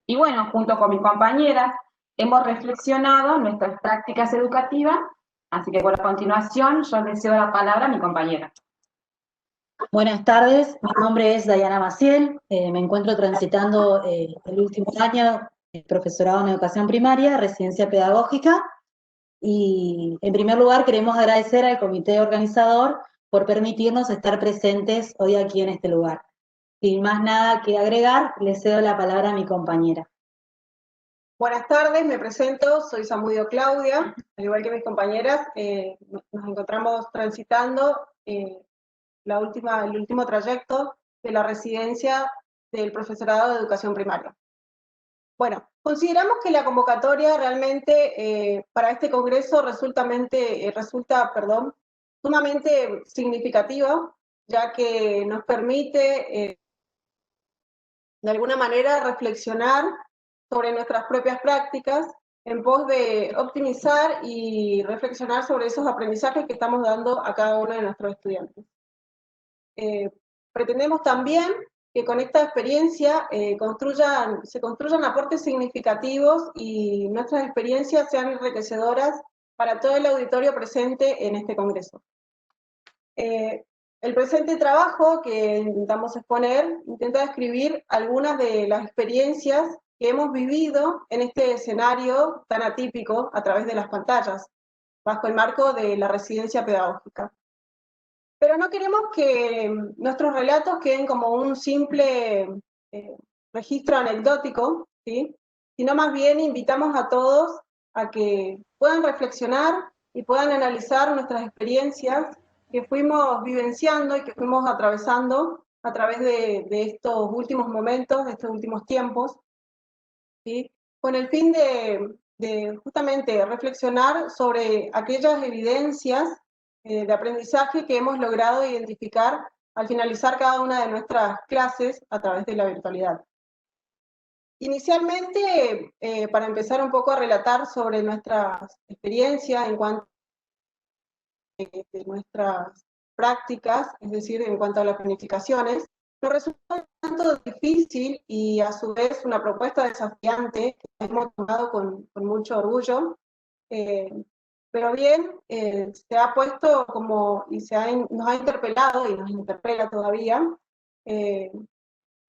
Y bueno, junto con mis compañeras, hemos reflexionado nuestras prácticas educativas, así que por a continuación yo le cedo la palabra a mi compañera. Buenas tardes, mi nombre es Dayana Maciel, me encuentro transitando el último año de profesorado en educación primaria, residencia pedagógica, y en primer lugar queremos agradecer al comité organizador por permitirnos estar presentes hoy aquí en este lugar. Sin más nada que agregar, le cedo la palabra a mi compañera. Buenas tardes, me presento, soy Samudio Claudia, al igual que mis compañeras, nos encontramos transitando el último trayecto de la residencia del profesorado de educación primaria. Bueno, consideramos que la convocatoria realmente para este congreso resulta sumamente significativa, ya que nos permite de alguna manera reflexionar sobre nuestras propias prácticas en pos de optimizar y reflexionar sobre esos aprendizajes que estamos dando a cada uno de nuestros estudiantes. Pretendemos también que con esta experiencia se construyan aportes significativos y nuestras experiencias sean enriquecedoras para todo el auditorio presente en este congreso. El presente trabajo que intentamos exponer intenta describir algunas de las experiencias que hemos vivido en este escenario tan atípico a través de las pantallas, bajo el marco de la residencia pedagógica. Pero no queremos que nuestros relatos queden como un simple registro anecdótico, ¿sí? Sino más bien invitamos a todos a que puedan reflexionar y puedan analizar nuestras experiencias que fuimos vivenciando y que fuimos atravesando a través de estos últimos momentos, de estos últimos tiempos, ¿sí? Con el fin de justamente reflexionar sobre aquellas evidencias de aprendizaje que hemos logrado identificar al finalizar cada una de nuestras clases a través de la virtualidad. Inicialmente, para empezar un poco a relatar sobre nuestras experiencias en cuanto a nuestras prácticas, es decir, en cuanto a las planificaciones, nos resultó un tanto difícil y a su vez una propuesta desafiante que hemos tomado con mucho orgullo, pero bien, se ha puesto como, y nos ha interpelado y nos interpela todavía,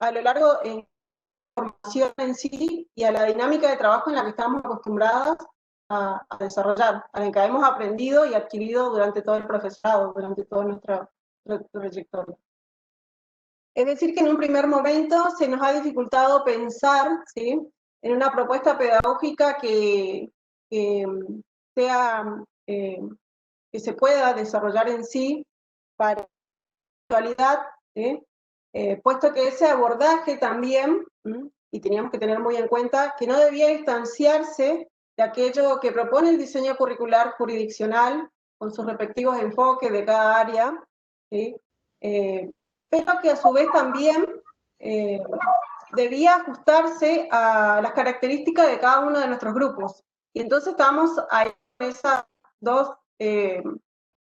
a lo largo de la formación en sí y a la dinámica de trabajo en la que estamos acostumbradas a desarrollar, a la que hemos aprendido y adquirido durante todo el profesorado, durante toda nuestra trayectoria. Es decir, que en un primer momento se nos ha dificultado pensar, ¿sí?, en una propuesta pedagógica que se pueda desarrollar en sí para la actualidad, ¿sí? Puesto que ese abordaje también, y teníamos que tener muy en cuenta, que no debía distanciarse de aquello que propone el diseño curricular jurisdiccional, con sus respectivos enfoques de cada área, ¿sí? Pero que a su vez también debía ajustarse a las características de cada uno de nuestros grupos. Y entonces estamos ahí con esas dos,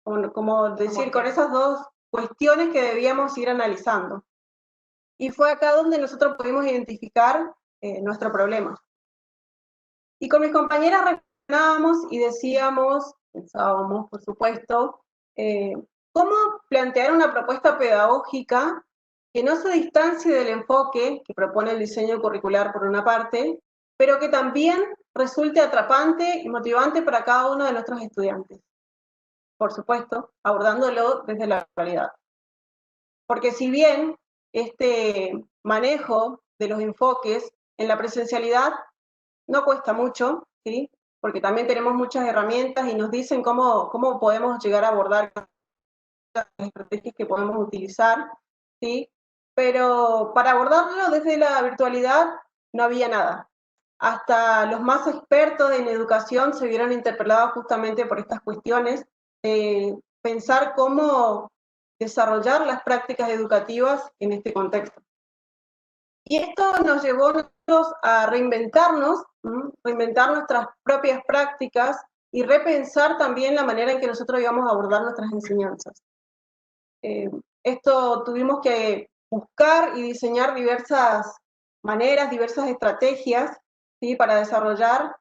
con esas dos cuestiones que debíamos ir analizando. Y fue acá donde nosotros pudimos identificar nuestro problema. Y con mis compañeras reflexionábamos y pensábamos, por supuesto, cómo plantear una propuesta pedagógica que no se distancie del enfoque que propone el diseño curricular por una parte, pero que también resulte atrapante y motivante para cada uno de nuestros estudiantes. Por supuesto, abordándolo desde la actualidad. Porque si bien este manejo de los enfoques en la presencialidad no cuesta mucho, ¿sí?, porque también tenemos muchas herramientas y nos dicen cómo podemos llegar a abordar las estrategias que podemos utilizar, ¿sí? Pero para abordarlo desde la virtualidad no había nada. Hasta los más expertos en educación se vieron interpelados justamente por estas cuestiones, pensar cómo desarrollar las prácticas educativas en este contexto. Y esto nos llevó a nosotros a reinventarnos, reinventar nuestras propias prácticas y repensar también la manera en que nosotros íbamos a abordar nuestras enseñanzas. Esto tuvimos que buscar y diseñar diversas maneras, diversas estrategias, ¿sí? Para desarrollar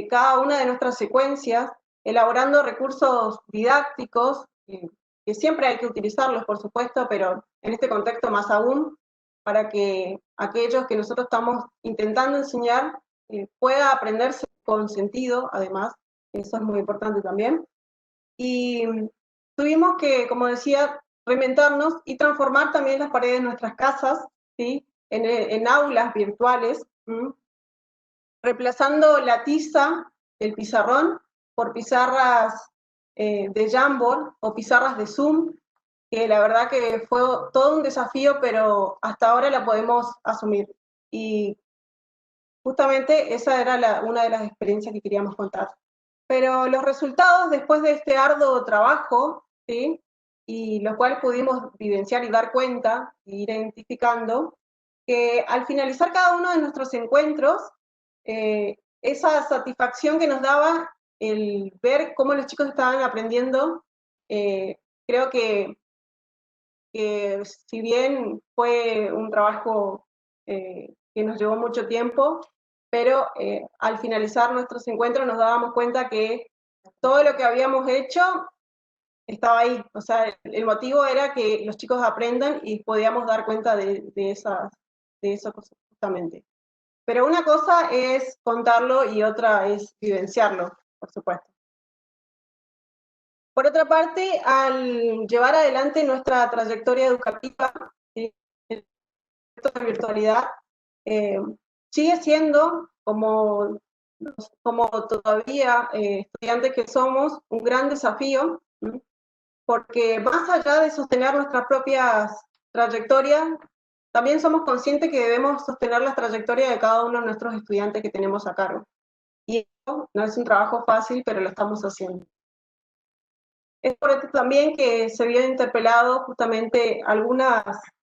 cada una de nuestras secuencias, elaborando recursos didácticos, que siempre hay que utilizarlos, por supuesto, pero en este contexto más aún, para que aquellos que nosotros estamos intentando enseñar pueda aprenderse con sentido, además, eso es muy importante también. Y tuvimos que, como decía, reinventarnos y transformar también las paredes de nuestras casas, ¿sí? En aulas virtuales, reemplazando la tiza, el pizarrón, por pizarras de Jamboard o pizarras de Zoom, que la verdad que fue todo un desafío, pero hasta ahora la podemos asumir. Y justamente esa era una de las experiencias que queríamos contar. Pero los resultados después de este arduo trabajo, ¿sí? Y los cuales pudimos vivenciar y dar cuenta, e ir identificando, que al finalizar cada uno de nuestros encuentros, esa satisfacción que nos daba el ver cómo los chicos estaban aprendiendo, creo que si bien fue un trabajo que nos llevó mucho tiempo, pero al finalizar nuestros encuentros nos dábamos cuenta que todo lo que habíamos hecho estaba ahí. O sea, el motivo era que los chicos aprendan y podíamos dar cuenta de eso justamente. Pero una cosa es contarlo y otra es vivenciarlo, por supuesto. Por otra parte, al llevar adelante nuestra trayectoria educativa, ¿sí? De virtualidad, sigue siendo, como todavía estudiantes que somos, un gran desafío, ¿sí? Porque más allá de sostener nuestras propias trayectorias, también somos conscientes que debemos sostener las trayectorias de cada uno de nuestros estudiantes que tenemos a cargo. Y eso no es un trabajo fácil, pero lo estamos haciendo. Es por esto también que se vio interpelado justamente algunas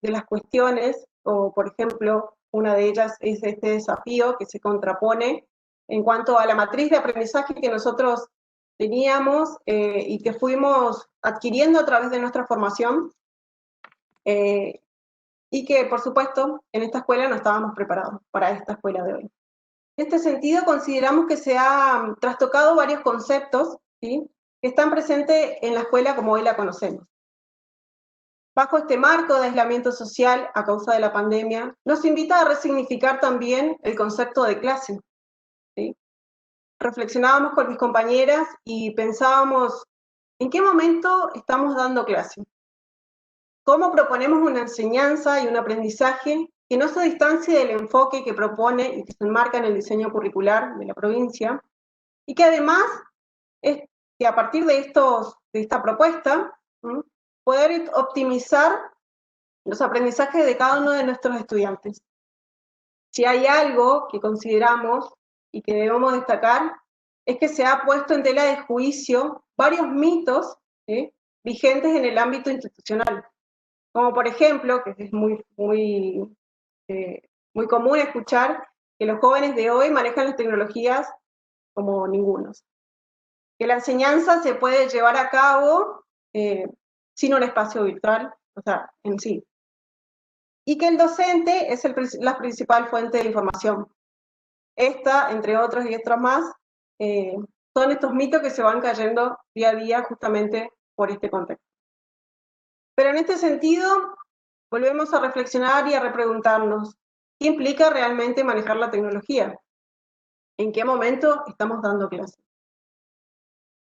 de las cuestiones, o por ejemplo, una de ellas es este desafío que se contrapone en cuanto a la matriz de aprendizaje que nosotros teníamos y que fuimos adquiriendo a través de nuestra formación, y que por supuesto en esta escuela no estábamos preparados para esta escuela de hoy. En este sentido consideramos que se han trastocado varios conceptos, ¿sí? Que están presentes en la escuela como hoy la conocemos. Bajo este marco de aislamiento social a causa de la pandemia, nos invita a resignificar también el concepto de clase, ¿sí? Reflexionábamos con mis compañeras y pensábamos, ¿en qué momento estamos dando clase? ¿Cómo proponemos una enseñanza y un aprendizaje que no se distancie del enfoque que propone y que se enmarca en el diseño curricular de la provincia, y que además es que a partir de esta propuesta, poder optimizar los aprendizajes de cada uno de nuestros estudiantes? Si hay algo que consideramos y que debemos destacar, es que se ha puesto en tela de juicio varios mitos, ¿sí? Vigentes en el ámbito institucional, como por ejemplo, que es muy común escuchar, que los jóvenes de hoy manejan las tecnologías como ningunos, que la enseñanza se puede llevar a cabo sin un espacio virtual, o sea, en sí, y que el docente es la principal fuente de información. Esta, entre otros y otros más, son estos mitos que se van cayendo día a día justamente por este contexto. Pero en este sentido, volvemos a reflexionar y a repreguntarnos, ¿qué implica realmente manejar la tecnología? ¿En qué momento estamos dando clases?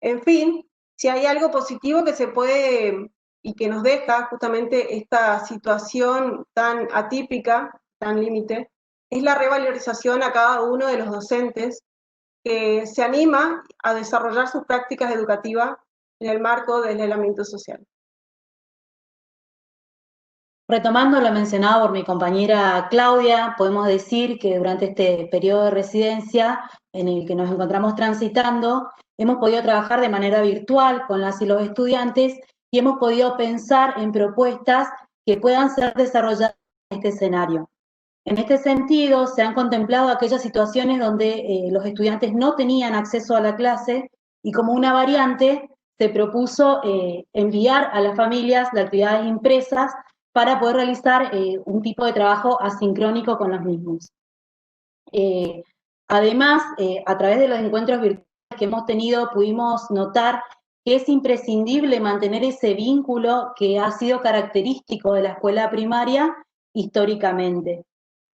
En fin, si hay algo positivo que se puede y que nos deja justamente esta situación tan atípica, tan límite, es la revalorización a cada uno de los docentes que se anima a desarrollar sus prácticas educativas en el marco del aislamiento social. Retomando lo mencionado por mi compañera Claudia, podemos decir que durante este periodo de residencia en el que nos encontramos transitando, hemos podido trabajar de manera virtual con las y los estudiantes y hemos podido pensar en propuestas que puedan ser desarrolladas en este escenario. En este sentido, se han contemplado aquellas situaciones donde los estudiantes no tenían acceso a la clase y como una variante se propuso enviar a las familias las actividades impresas para poder realizar un tipo de trabajo asincrónico con los mismos. Además, a través de los encuentros virtuales que hemos tenido, pudimos notar que es imprescindible mantener ese vínculo que ha sido característico de la escuela primaria históricamente.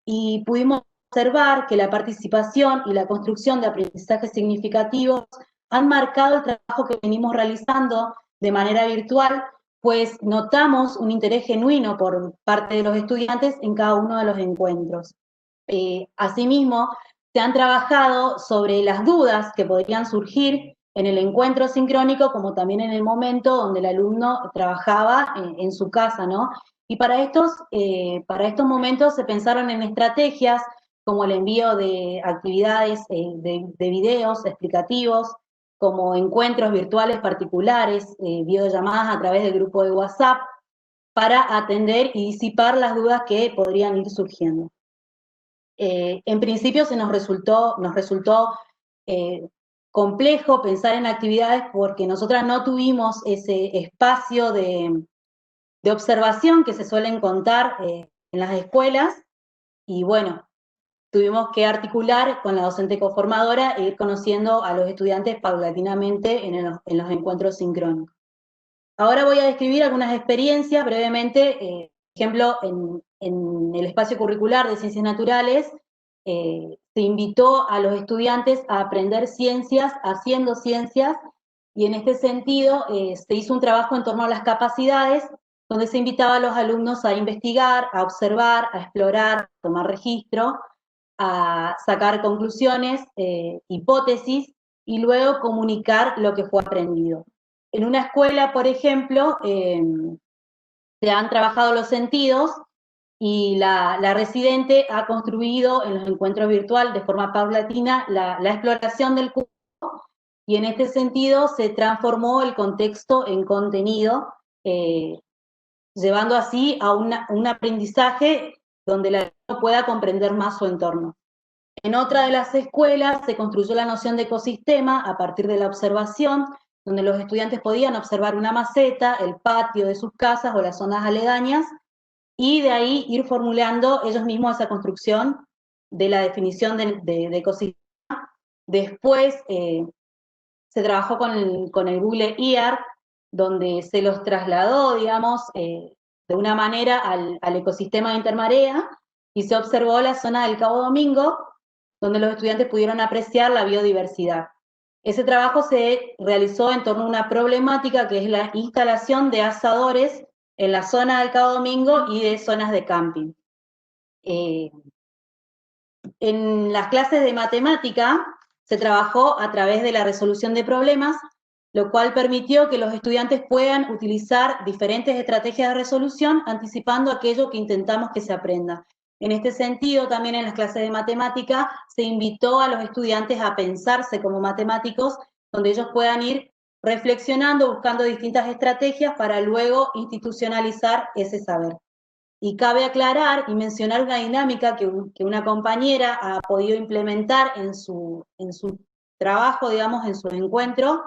Y pudimos observar que la participación y la construcción de aprendizajes significativos han marcado el trabajo que venimos realizando de manera virtual, pues notamos un interés genuino por parte de los estudiantes en cada uno de los encuentros. Asimismo, se han trabajado sobre las dudas que podrían surgir en el encuentro sincrónico, como también en el momento donde el alumno trabajaba en su casa, ¿no? Y para estos momentos se pensaron en estrategias como el envío de actividades, de videos explicativos, como encuentros virtuales particulares, videollamadas a través del grupo de WhatsApp, para atender y disipar las dudas que podrían ir surgiendo. En principio nos resultó complejo pensar en actividades porque nosotras no tuvimos ese espacio de observación que se suelen contar en las escuelas, y bueno, tuvimos que articular con la docente coformadora e ir conociendo a los estudiantes paulatinamente en los encuentros sincrónicos. Ahora voy a describir algunas experiencias brevemente. Por ejemplo, en el espacio curricular de Ciencias Naturales se invitó a los estudiantes a aprender ciencias haciendo ciencias, y en este sentido se hizo un trabajo en torno a las capacidades, donde se invitaba a los alumnos a investigar, a observar, a explorar, a tomar registro, a sacar conclusiones, hipótesis, y luego comunicar lo que fue aprendido. En una escuela, por ejemplo, se han trabajado los sentidos, y la residente ha construido en los encuentros virtuales de forma paulatina la exploración del cuerpo, y en este sentido se transformó el contexto en contenido, llevando así a un aprendizaje donde el alumno pueda comprender más su entorno. En otra de las escuelas se construyó la noción de ecosistema a partir de la observación, donde los estudiantes podían observar una maceta, el patio de sus casas o las zonas aledañas, y de ahí ir formulando ellos mismos esa construcción de la definición de ecosistema. Después se trabajó con el Google Earth, donde se los trasladó, digamos, de una manera al ecosistema de Intermarea, y se observó la zona del Cabo Domingo, donde los estudiantes pudieron apreciar la biodiversidad. Ese trabajo se realizó en torno a una problemática que es la instalación de asadores en la zona del Cabo Domingo y de zonas de camping. En las clases de matemática se trabajó a través de la resolución de problemas, lo cual permitió que los estudiantes puedan utilizar diferentes estrategias de resolución, anticipando aquello que intentamos que se aprenda. En este sentido, también en las clases de matemática se invitó a los estudiantes a pensarse como matemáticos, donde ellos puedan ir reflexionando, buscando distintas estrategias para luego institucionalizar ese saber. Y cabe aclarar y mencionar una dinámica que una compañera ha podido implementar en su trabajo, digamos, en su encuentro,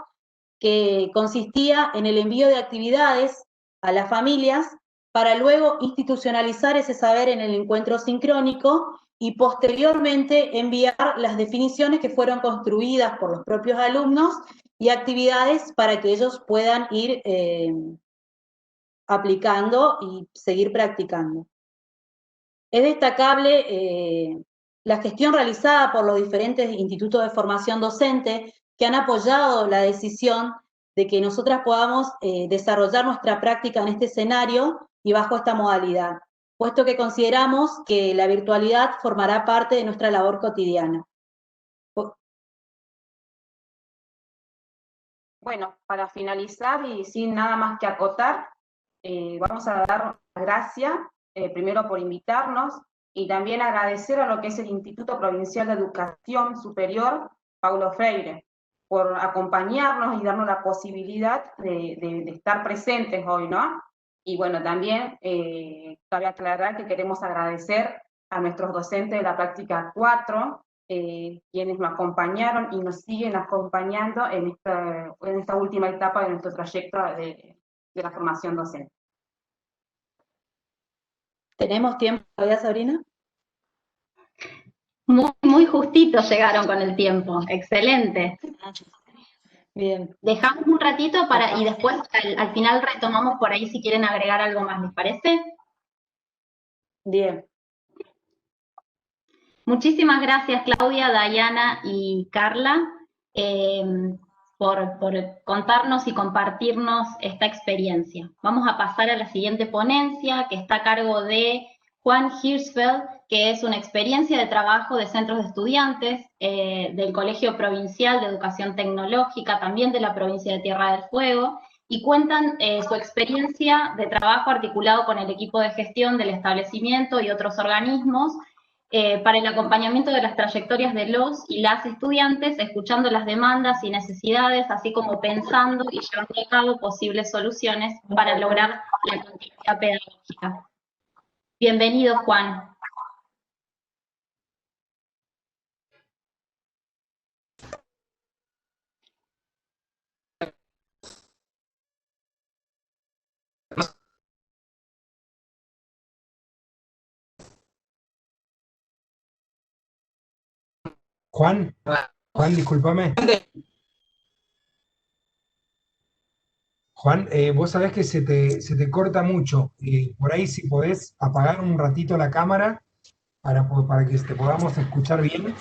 que consistía en el envío de actividades a las familias para luego institucionalizar ese saber en el encuentro sincrónico, y posteriormente enviar las definiciones que fueron construidas por los propios alumnos y actividades para que ellos puedan ir aplicando y seguir practicando. Es destacable la gestión realizada por los diferentes institutos de formación docente, que han apoyado la decisión de que nosotras podamos desarrollar nuestra práctica en este escenario y bajo esta modalidad, puesto que consideramos que la virtualidad formará parte de nuestra labor cotidiana. Bueno, para finalizar y sin nada más que acotar, vamos a dar gracias primero por invitarnos, y también agradecer a lo que es el Instituto Provincial de Educación Superior Paulo Freire por acompañarnos y darnos la posibilidad de estar presentes hoy, ¿no? Y bueno, también cabe aclarar que queremos agradecer a nuestros docentes de la práctica 4, quienes nos acompañaron y nos siguen acompañando en esta última etapa de nuestro trayecto de la formación docente. ¿Tenemos tiempo todavía, Sabrina? Muy, muy justito llegaron con el tiempo. Excelente. Bien. Dejamos un ratito y después al final retomamos por ahí si quieren agregar algo más, ¿les parece? Bien. Muchísimas gracias, Claudia, Dayana y Carla, por contarnos y compartirnos esta experiencia. Vamos a pasar a la siguiente ponencia, que está a cargo de Juan Hirschfeld, que es una experiencia de trabajo de centros de estudiantes del Colegio Provincial de Educación Tecnológica, también de la provincia de Tierra del Fuego, y cuentan su experiencia de trabajo articulado con el equipo de gestión del establecimiento y otros organismos, para el acompañamiento de las trayectorias de los y las estudiantes, escuchando las demandas y necesidades, así como pensando y llevando a cabo posibles soluciones para lograr la continuidad pedagógica. Bienvenido, Juan. Juan, discúlpame. Juan, vos sabés que se te corta mucho. Por ahí si podés apagar un ratito la cámara para que te podamos escuchar bien.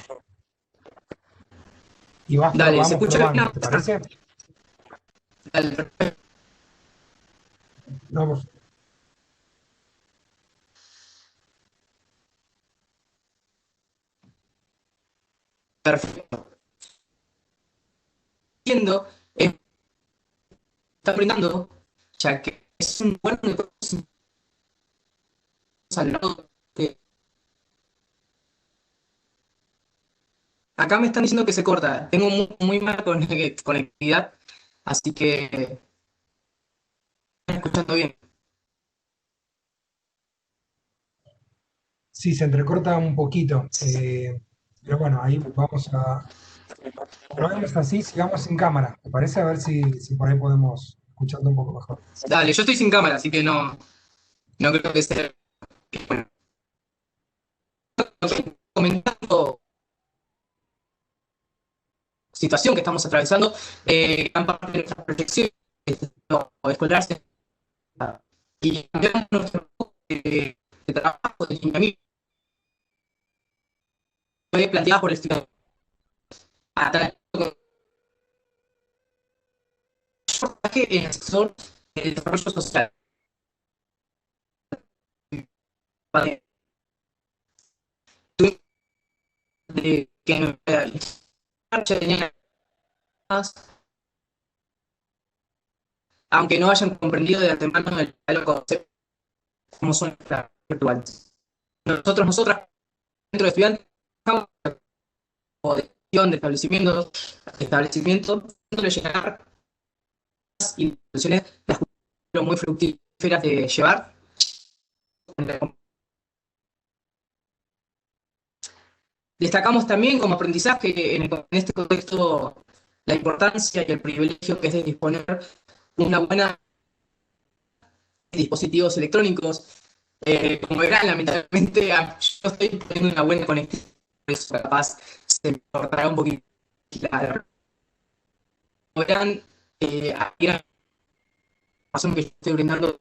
Y Dale, vamos ¿se escucha probando, bien? ¿te parece? Dale, Vamos. perfecto. Entiendo, está brindando, ya que es un buen negocio al lado de- Acá me están diciendo que se corta. Tengo muy mala conectividad, así que están escuchando bien. Sí, se entrecorta un poquito. Pero bueno, ahí vamos a... Probemos así, sigamos sin cámara. ¿Te parece? A ver si por ahí podemos escucharte un poco mejor. Dale, yo estoy sin cámara, así que no creo que sea. Bueno, comentando situación que estamos atravesando, gran parte de nuestras proyecciones escolares y cambiamos nuestro enfoque de trabajo, de lineamiento, fue planteada por el estudiante a través de en el sector del desarrollo social. De que aunque no hayan comprendido de antemano el concepto como son las virtuales. Nosotras, dentro de estudiantes, trabajamos o de gestión de establecimientos, dándole llegar y soluciones las muy fructíferas de llevar. Destacamos también como aprendizaje en este contexto la importancia y el privilegio que es de disponer una buena dispositivos electrónicos. Como verán, lamentablemente yo estoy teniendo una buena conectividad, por eso capaz se me cortará un poquito. Como verán, hay una razón que yo estoy brindando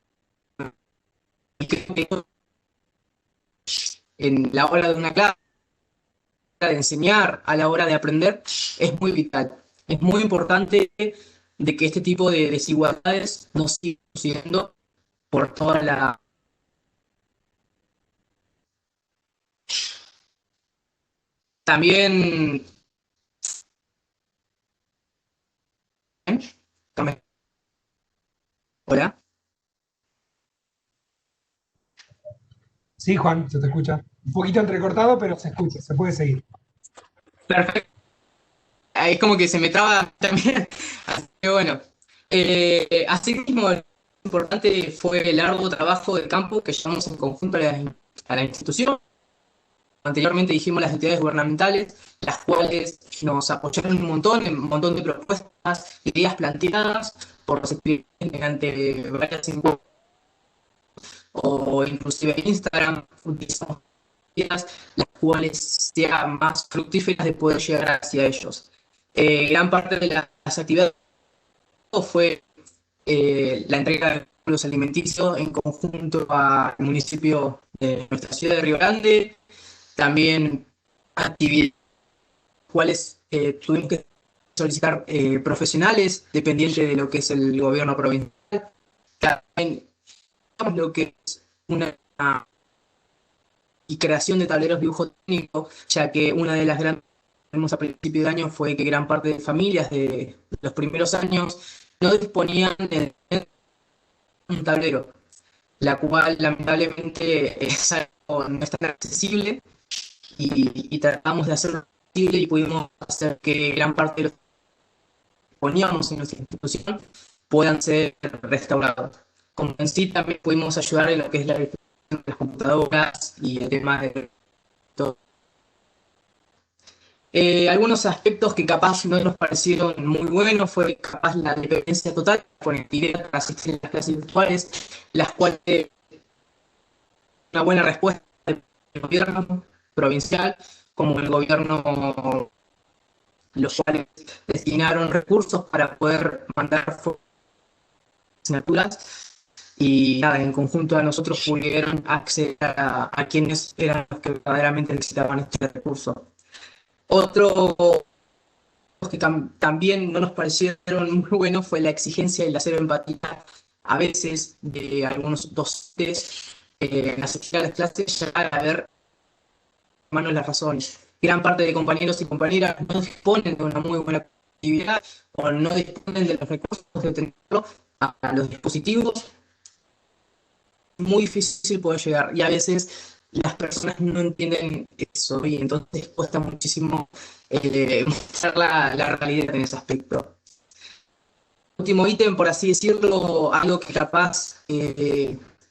y creo que en la hora de una clase, de enseñar, a la hora de aprender, es muy vital. Es muy importante de que este tipo de desigualdades no sigan sucediendo por toda la... También... ¿Hola? Sí, Juan, se te escucha. Un poquito entrecortado, pero se escucha, se puede seguir. Perfecto. Es como que se me traba también. Así que bueno. Así mismo, lo importante fue el largo trabajo de campo que llevamos en conjunto a la institución. Anteriormente dijimos las entidades gubernamentales, las cuales nos apoyaron en un montón de propuestas, ideas planteadas por los estudiantes mediante varias encuestas. o inclusive Instagram, utilizamos las cuales sean más fructíferas de poder llegar hacia ellos. Gran parte de las actividades fue la entrega de los alimenticios en conjunto al municipio de nuestra ciudad de Río Grande, también actividades cuales tuvimos que solicitar profesionales dependientes de lo que es el gobierno provincial, también lo que es una y creación de tableros de dibujo técnico, ya que una de las grandes a principio de año fue que gran parte de familias de los primeros años no disponían de un tablero, la cual lamentablemente es algo no es tan accesible y tratamos de hacerlo posible y pudimos hacer que gran parte de los que poníamos en nuestra institución puedan ser restaurados. Como en sí también pudimos ayudar en lo que es la distribución de las computadoras y el tema de todo. Algunos aspectos que capaz no nos parecieron muy buenos fue capaz la dependencia total, conectividad para asistir a las clases virtuales, las cuales una buena respuesta del gobierno provincial como el gobierno, los cuales destinaron recursos para poder mandar asignaturas y nada, en conjunto a nosotros pudieron acceder a quienes eran los que verdaderamente necesitaban este recurso. Otro que también no nos parecieron muy buenos fue la exigencia y la cero empatía a veces de algunos docentes en asistir a las clases, llegar a ver manos las razones. Gran parte de compañeros y compañeras no disponen de una muy buena actividad o no disponen de los recursos de tenerlo a los dispositivos. Muy difícil poder llegar y a veces las personas no entienden eso y entonces cuesta muchísimo mostrar la realidad en ese aspecto. Último ítem, por así decirlo, algo que capaz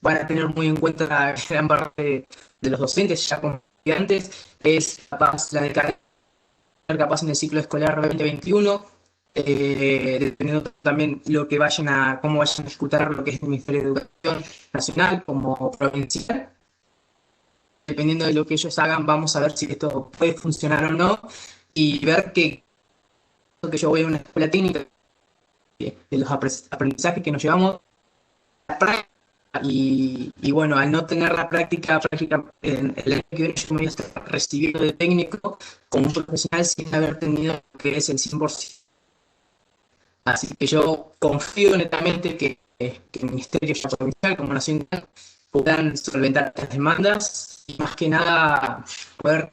van a tener muy en cuenta la gran parte de los docentes ya como estudiantes, es capaz la de capaz en el ciclo escolar 2021, dependiendo también lo que cómo vayan a ejecutar lo que es el Ministerio de Educación Nacional como provincial. Dependiendo de lo que ellos hagan, vamos a ver si esto puede funcionar o no y ver que yo voy a una escuela técnica de los aprendizajes que nos llevamos a la práctica y bueno, al no tener la práctica en el año que viene yo me voy a estar recibiendo de técnico como un profesional sin haber tenido lo que es el 100%. Así que yo confío netamente que el Ministerio Provincial como Nacional puedan solventar las demandas y más que nada poder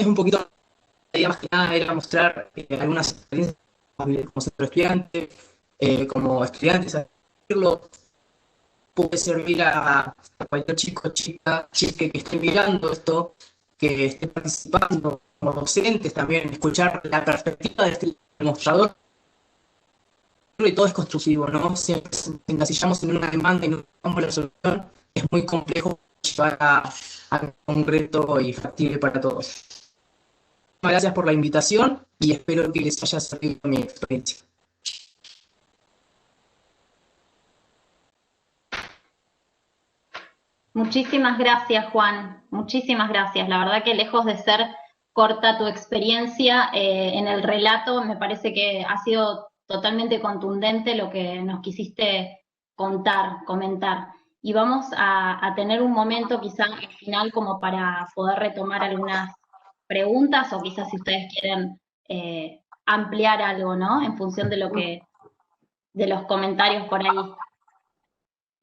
un poquito, más que nada era mostrar algunas experiencias como centro estudiante, como estudiantes, a decirlo, puede servir a cualquier chico, chica, chique que esté mirando esto, que esté participando como docentes también, escuchar la perspectiva de este demostrador. Y todo es constructivo, ¿no? Siempre si encasillamos en una demanda y no damos la solución, es muy complejo llevar a concreto y factible para todos. Muchas gracias por la invitación y espero que les haya servido mi experiencia. Muchísimas gracias, Juan. Muchísimas gracias. La verdad que lejos de ser corta tu experiencia en el relato, me parece que ha sido totalmente contundente lo que nos quisiste contar, comentar. Y vamos a tener un momento quizá al final como para poder retomar algunas preguntas o quizás si ustedes quieren ampliar algo, ¿no? En función de de los comentarios por ahí.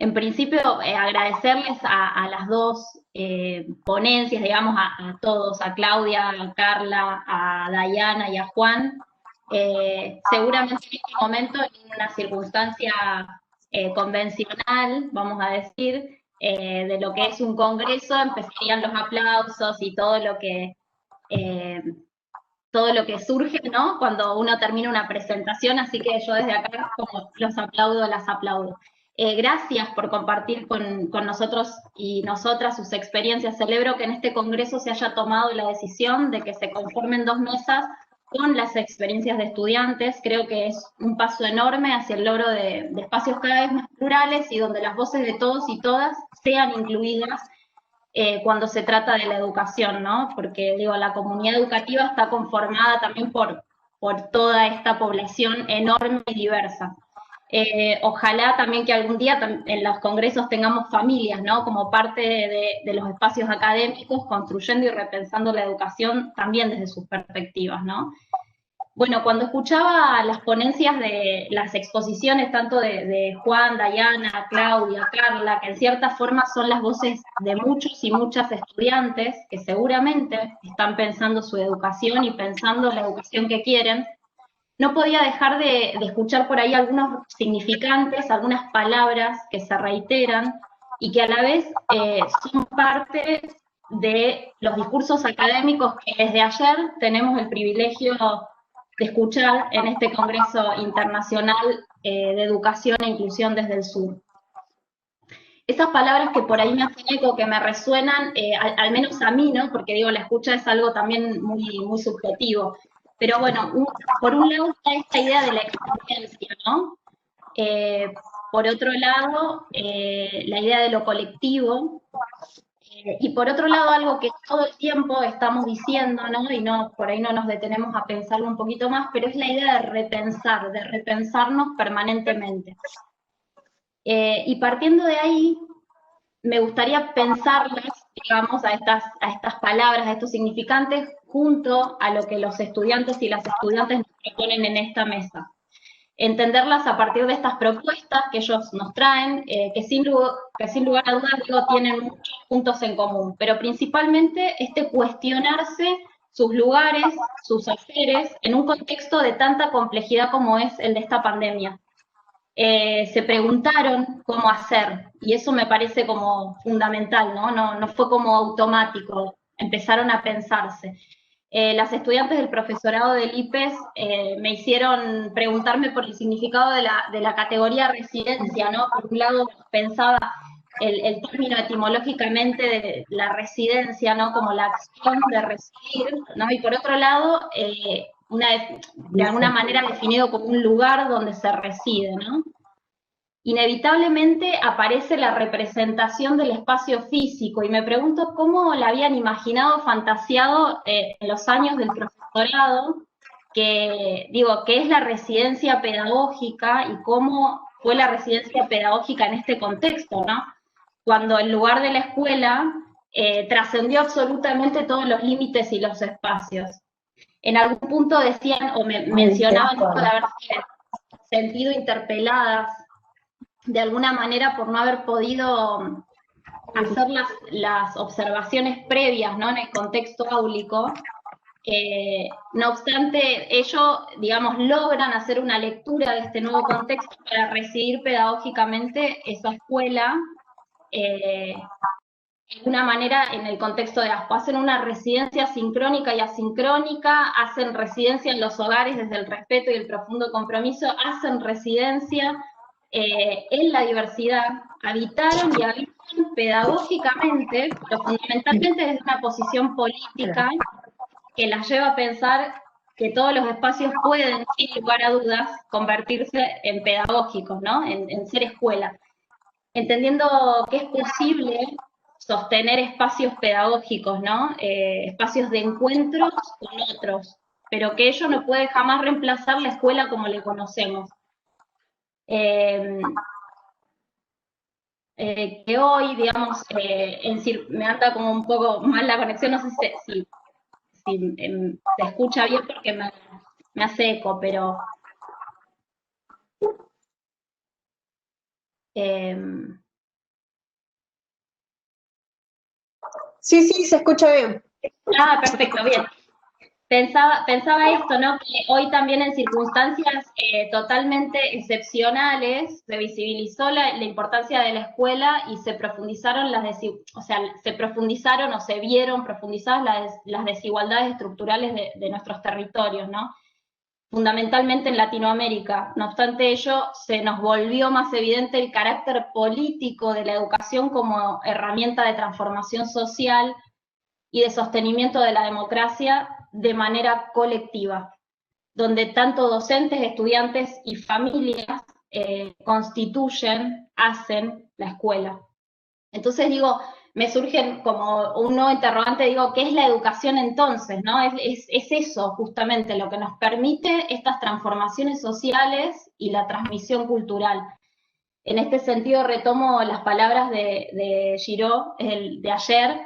En principio, agradecerles a las dos ponencias, digamos, a todos, a Claudia, a Carla, a Dayana y a Juan. Seguramente en este momento, en una circunstancia convencional, vamos a decir, de lo que es un congreso, empezarían los aplausos y todo lo que surge, ¿no? Cuando uno termina una presentación, así que yo desde acá como los aplaudo, las aplaudo. Gracias por compartir con nosotros y nosotras sus experiencias. Celebro que en este congreso se haya tomado la decisión de que se conformen 2 mesas con las experiencias de estudiantes. Creo que es un paso enorme hacia el logro de espacios cada vez más plurales y donde las voces de todos y todas sean incluidas cuando se trata de la educación, ¿no? Porque, digo, la comunidad educativa está conformada también por toda esta población enorme y diversa. Ojalá también que algún día en los congresos tengamos familias, ¿no? Como parte de los espacios académicos, construyendo y repensando la educación también desde sus perspectivas, ¿no? Bueno, cuando escuchaba las ponencias de las exposiciones, tanto de Juan, Dayana, Claudia, Carla, que en cierta forma son las voces de muchos y muchas estudiantes que seguramente están pensando su educación y pensando la educación que quieren, no podía dejar de escuchar por ahí algunos significantes, algunas palabras que se reiteran y que a la vez son parte de los discursos académicos que desde ayer tenemos el privilegio de escuchar en este Congreso Internacional de Educación e Inclusión desde el Sur. Esas palabras que por ahí me hacen eco, que me resuenan, al menos a mí, ¿no? Porque digo, la escucha es algo también muy, muy subjetivo. Pero bueno, por un lado está esta idea de la experiencia, ¿no? Por otro lado, la idea de lo colectivo. Y por otro lado, algo que todo el tiempo estamos diciendo, ¿no? Y no, por ahí no nos detenemos a pensarlo un poquito más, pero es la idea de repensarnos permanentemente. Y partiendo de ahí, me gustaría pensarlas, digamos, a estas palabras, a estos significantes, junto a lo que los estudiantes y las estudiantes nos proponen en esta mesa. Entenderlas a partir de estas propuestas que ellos nos traen, que sin lugar a dudas, digo, tienen muchos puntos en común, pero principalmente cuestionarse sus lugares, sus haceres, en un contexto de tanta complejidad como es el de esta pandemia. Se preguntaron cómo hacer, y eso me parece como fundamental, ¿no? No fue como automático, empezaron a pensarse. Las estudiantes del profesorado del IPES me hicieron preguntarme por el significado de la categoría residencia, ¿no? Por un lado pensaba el término etimológicamente de la residencia, ¿no? Como la acción de residir, ¿no? Y por otro lado, de alguna manera definido como un lugar donde se reside, ¿no? Inevitablemente aparece la representación del espacio físico, y me pregunto cómo la habían imaginado, fantaseado en los años del profesorado, que es la residencia pedagógica y cómo fue la residencia pedagógica en este contexto, ¿no? Cuando el lugar de la escuela trascendió absolutamente todos los límites y los espacios. En algún punto decían, o mencionaban esto de haberse sentido interpeladas de alguna manera por no haber podido hacer las observaciones previas, ¿no? En el contexto áulico. No obstante, ellos, digamos, logran hacer una lectura de este nuevo contexto para recibir pedagógicamente esa escuela, de una manera en el contexto de ASPO. Hacen una residencia sincrónica y asincrónica, hacen residencia en los hogares desde el respeto y el profundo compromiso, hacen residencia en la diversidad, habitaron y habitan pedagógicamente, pero fundamentalmente desde una posición política que las lleva a pensar que todos los espacios pueden, sin lugar a dudas, convertirse en pedagógicos, ¿no? En ser escuela. Entendiendo que es posible sostener espacios pedagógicos, ¿no? Espacios de encuentros con otros, pero que ello no puede jamás reemplazar la escuela como la conocemos. Que hoy, digamos, me anda como un poco mal la conexión, no sé si se escucha bien porque me hace eco, pero... Sí, se escucha bien. Ah, perfecto, bien. Pensaba esto, ¿no? Que hoy también en circunstancias totalmente excepcionales se visibilizó la importancia de la escuela y se profundizaron o se vieron profundizadas las desigualdades estructurales de nuestros territorios, ¿no? Fundamentalmente en Latinoamérica. No obstante ello, se nos volvió más evidente el carácter político de la educación como herramienta de transformación social y de sostenimiento de la democracia de manera colectiva. donde tanto docentes, estudiantes y familias constituyen, hacen la escuela. Entonces digo, me surge como un nuevo interrogante, digo, ¿qué es la educación entonces? ¿No? Es eso justamente lo que nos permite estas transformaciones sociales y la transmisión cultural. En este sentido retomo las palabras de Giraud, de ayer,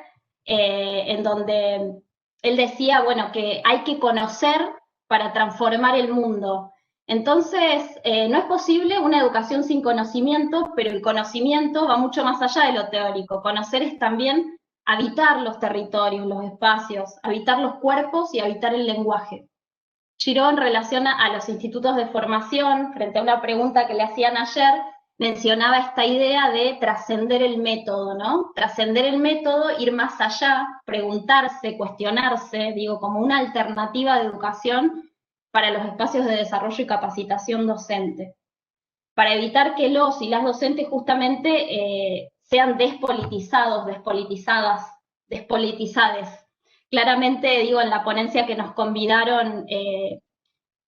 en donde él decía, bueno, que hay que conocer para transformar el mundo. Entonces, no es posible una educación sin conocimiento, pero el conocimiento va mucho más allá de lo teórico. Conocer es también habitar los territorios, los espacios, habitar los cuerpos y habitar el lenguaje. Giraud, en relación a los institutos de formación, frente a una pregunta que le hacían ayer, mencionaba esta idea de trascender el método, ¿no? Trascender el método, ir más allá, preguntarse, cuestionarse, digo, como una alternativa de educación para los espacios de desarrollo y capacitación docente, para evitar que los y las docentes justamente sean despolitizados, despolitizadas, despolitizades. Claramente, digo, en la ponencia que nos convidaron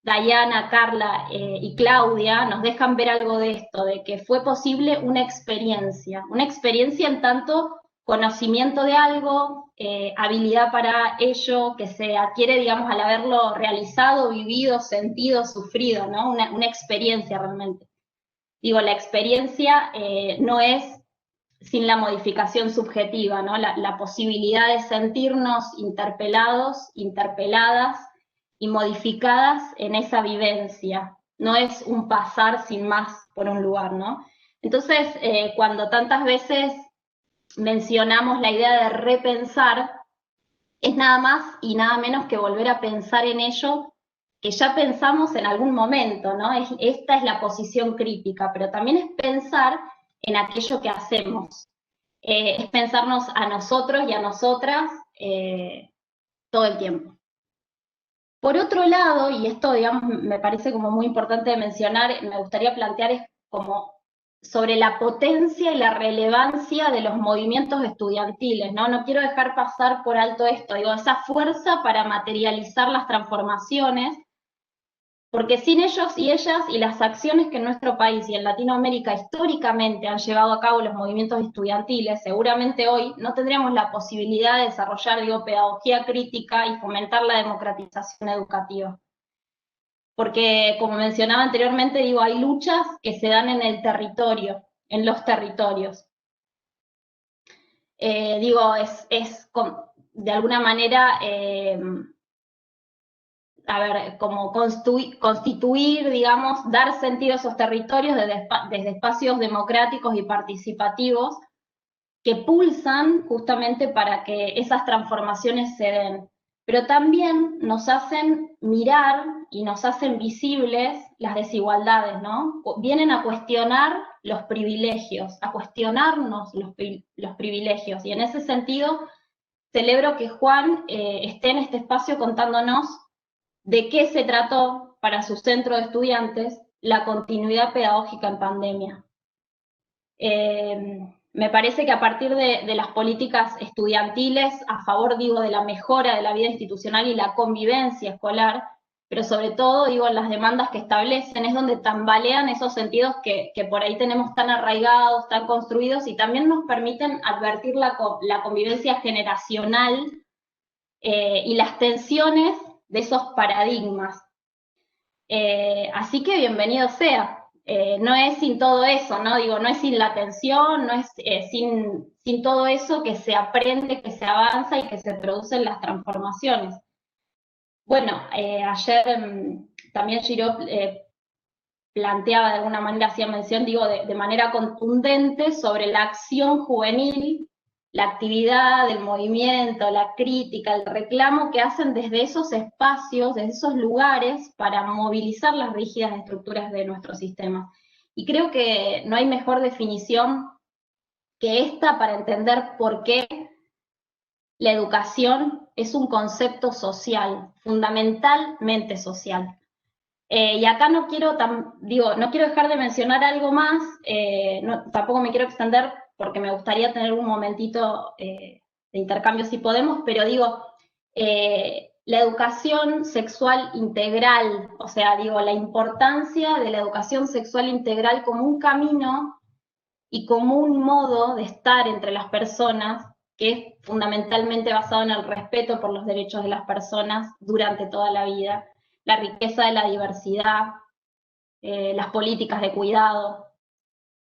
Dayana, Carla y Claudia, nos dejan ver algo de esto, de que fue posible una experiencia en tanto conocimiento de algo, habilidad para ello, que se adquiere, digamos, al haberlo realizado, vivido, sentido, sufrido, ¿no? Una experiencia realmente. Digo, la experiencia no es sin la modificación subjetiva, ¿no? La posibilidad de sentirnos interpelados, interpeladas y modificadas en esa vivencia. No es un pasar sin más por un lugar, ¿no? Entonces, cuando tantas veces mencionamos la idea de repensar, es nada más y nada menos que volver a pensar en ello que ya pensamos en algún momento, ¿no? Esta es la posición crítica, pero también es pensar en aquello que hacemos. Es pensarnos a nosotros y a nosotras todo el tiempo. Por otro lado, y esto, digamos, me parece como muy importante de mencionar, me gustaría plantear es como sobre la potencia y la relevancia de los movimientos estudiantiles, ¿no? No quiero dejar pasar por alto esto, digo, esa fuerza para materializar las transformaciones, porque sin ellos y ellas y las acciones que en nuestro país y en Latinoamérica históricamente han llevado a cabo los movimientos estudiantiles, seguramente hoy no tendríamos la posibilidad de desarrollar, digo, pedagogía crítica y fomentar la democratización educativa. Porque, como mencionaba anteriormente, digo, hay luchas que se dan en el territorio, en los territorios. Digo, de alguna manera, como constituir, digamos, dar sentido a esos territorios desde espacios democráticos y participativos que pulsan justamente para que esas transformaciones se den. Pero también nos hacen mirar y nos hacen visibles las desigualdades, ¿no? Vienen a cuestionar los privilegios, a cuestionarnos los privilegios. Y en ese sentido, celebro que Juan esté en este espacio contándonos de qué se trató para su centro de estudiantes la continuidad pedagógica en pandemia. Me parece que a partir de las políticas estudiantiles a favor, digo, de la mejora de la vida institucional y la convivencia escolar, pero sobre todo, digo, en las demandas que establecen, es donde tambalean esos sentidos que por ahí tenemos tan arraigados, tan construidos, y también nos permiten advertir la convivencia generacional y las tensiones de esos paradigmas. Así que bienvenido sea. No es sin todo eso, ¿no? Digo, no es sin la atención, no es sin todo eso que se aprende, que se avanza y que se producen las transformaciones. Bueno, ayer también Giraud planteaba de alguna manera, hacía mención, digo, de manera contundente sobre la acción juvenil, la actividad del movimiento, la crítica, el reclamo que hacen desde esos espacios, desde esos lugares, para movilizar las rígidas estructuras de nuestro sistema. Y creo que no hay mejor definición que esta para entender por qué la educación es un concepto social, fundamentalmente social. Y acá no quiero dejar de mencionar algo más, tampoco me quiero extender porque me gustaría tener un momentito de intercambio si podemos, pero digo, la educación sexual integral, o sea, digo, la importancia de la educación sexual integral como un camino y como un modo de estar entre las personas que es fundamentalmente basado en el respeto por los derechos de las personas durante toda la vida, la riqueza de la diversidad, las políticas de cuidado.